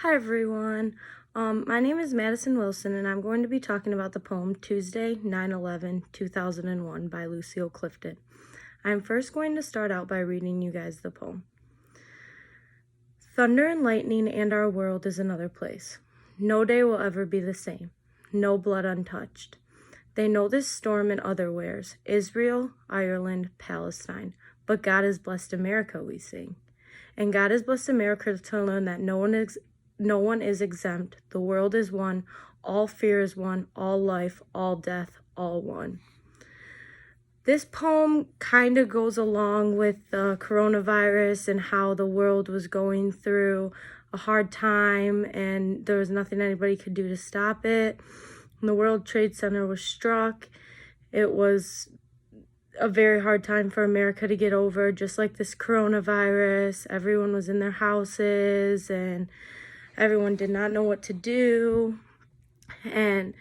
Hi everyone. My name is Madison Wilson and I'm going to be talking about the poem Tuesday, 9/11/2001 by Lucille Clifton. I'm first going to start out by reading you guys the poem. Thunder and lightning and our world is another place. No day will ever be the same. No blood untouched. They know this storm and otherwheres, Israel, Ireland, Palestine. But God has blessed America, we sing. And God has blessed America to learn that no one is exempt. The world is one. All fear is one. All life, all death, all one. This poem kind of goes along with the coronavirus and how the world was going through a hard time and there was nothing anybody could do to stop it. When the World Trade Center was struck, it was a very hard time for America to get over, just like this coronavirus. Everyone was in their houses and everyone did not know what to do. And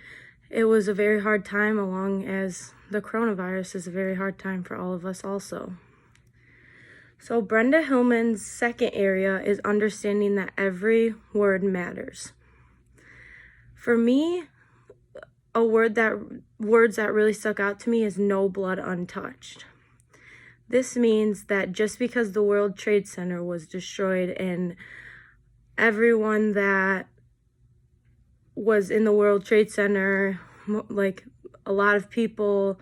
it was a very hard time, along as the coronavirus is a very hard time for all of us also. So Brenda Hillman's second area is understanding that every word matters. For me, words that really stuck out to me is no blood untouched. This means that just because the World Trade Center was destroyed and everyone that was in the World Trade Center, like a lot of people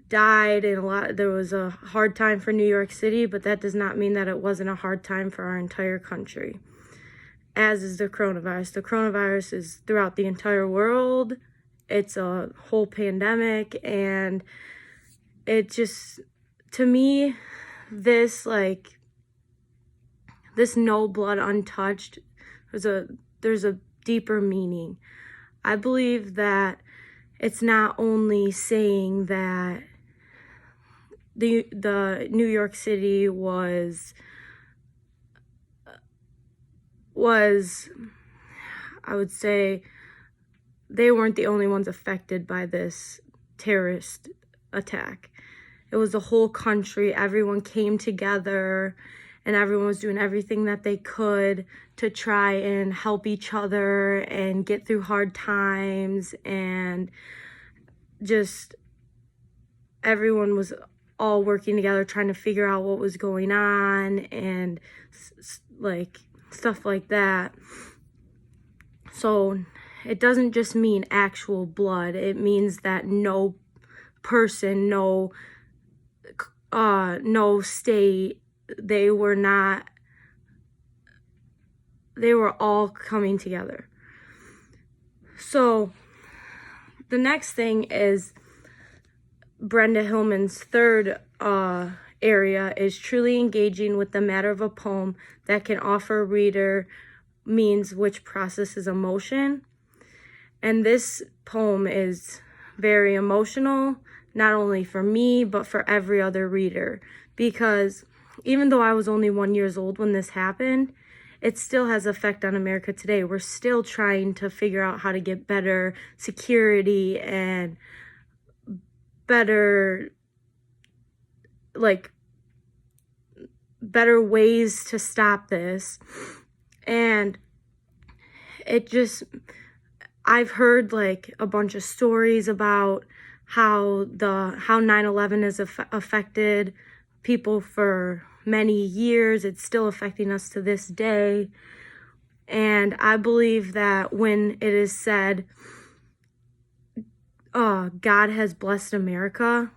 died and there was a hard time for New York City, but that does not mean that it wasn't a hard time for our entire country, as is the coronavirus. The coronavirus is throughout the entire world. It's a whole pandemic, and it just, to me, this no blood untouched, there's a deeper meaning. I believe that it's not only saying that the New York City was I would say they weren't the only ones affected by this terrorist attack. It was the whole country. Everyone came together and everyone was doing everything that they could to try and help each other and get through hard times, and just everyone was all working together trying to figure out what was going on and like stuff like that. So it doesn't just mean actual blood. It means that no person, no state, they were all coming together. So the next thing is Brenda Hillman's third area is truly engaging with the matter of a poem that can offer a reader means which processes emotion. And this poem is very emotional, not only for me, but for every other reader. Because even though I was only 1 year old when this happened, it still has effect on America today. We're still trying to figure out how to get better security and better ways to stop this. And I've heard a bunch of stories about how 9/11 has affected people for many years. It's still affecting us to this day. And I believe that when it is said, God has blessed America,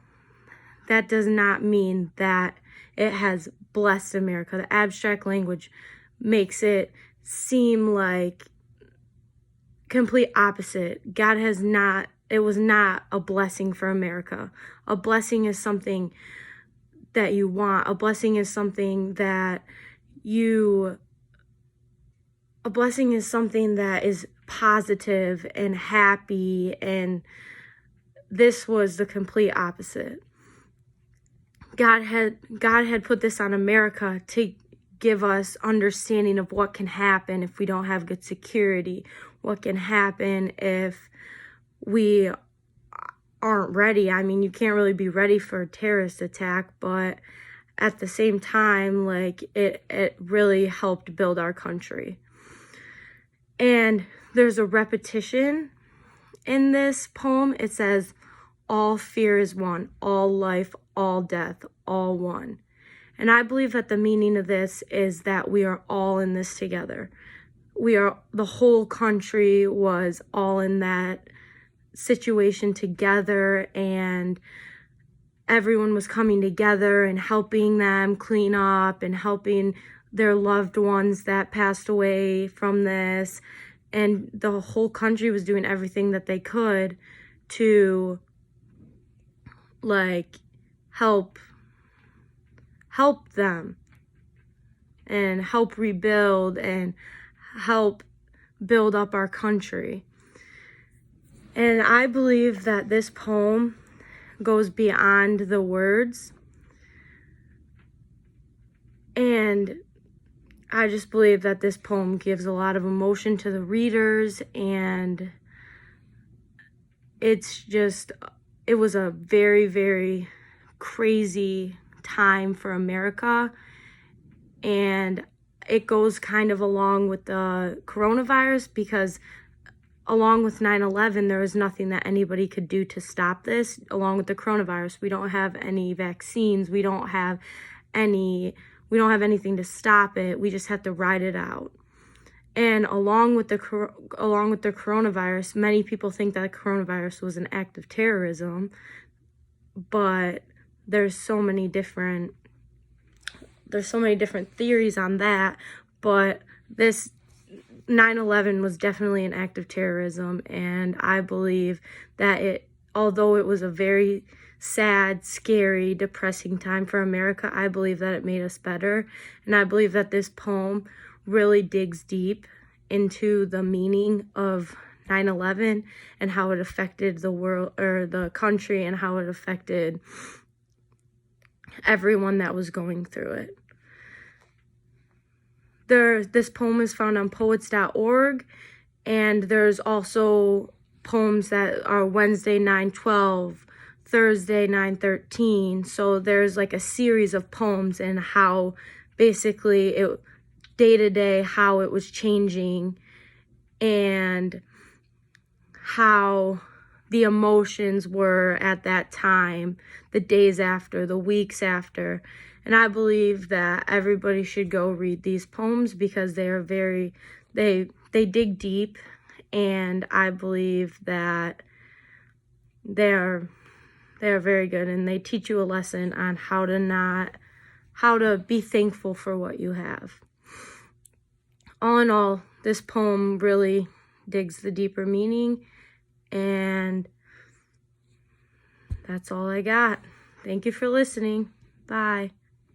that does not mean that it has blessed America. The abstract language makes it seem like complete opposite. God has not, it was not a blessing for America. A blessing is something that you want. A blessing is something that is positive and happy, and this was the complete opposite. God had put this on America to give us understanding of what can happen if we don't have good security, what can happen if we aren't ready. I mean, you can't really be ready for a terrorist attack, but at the same time, it really helped build our country. And there's a repetition in this poem. It says, all fear is one, all life, all death, all one. And I believe that the meaning of this is that we are all in this together. The whole country was all in that situation together, and everyone was coming together and helping them clean up and helping their loved ones that passed away from this. And the whole country was doing everything that they could to like help them and help rebuild and help build up our country. And I believe that this poem goes beyond the words. And I just believe that this poem gives a lot of emotion to the readers, and it was a very, very crazy time for America. And it goes kind of along with the coronavirus, because along with 9/11, there was nothing that anybody could do to stop this. Along with the coronavirus, we don't have any vaccines. We don't have anything to stop it. We just have to ride it out. And along with the coronavirus, many people think that coronavirus was an act of terrorism, but there's so many different theories on that. But this 9/11 was definitely an act of terrorism, and I believe that although it was a very sad, scary, depressing time for America, I believe that it made us better. And I believe that this poem really digs deep into the meaning of 9/11 and how it affected the world, or the country, and how it affected everyone that was going through it. This poem is found on poets.org, and there's also poems that are Wednesday 9/12, Thursday 9/13. So there's like a series of poems, and how basically it day to day how it was changing, and how the emotions were at that time, the days after, the weeks after. And I believe that everybody should go read these poems, because they are they dig deep, and I believe that they are very good, and they teach you a lesson on how to be thankful for what you have. All in all, this poem really digs the deeper meaning, and that's all I got. Thank you for listening. Bye.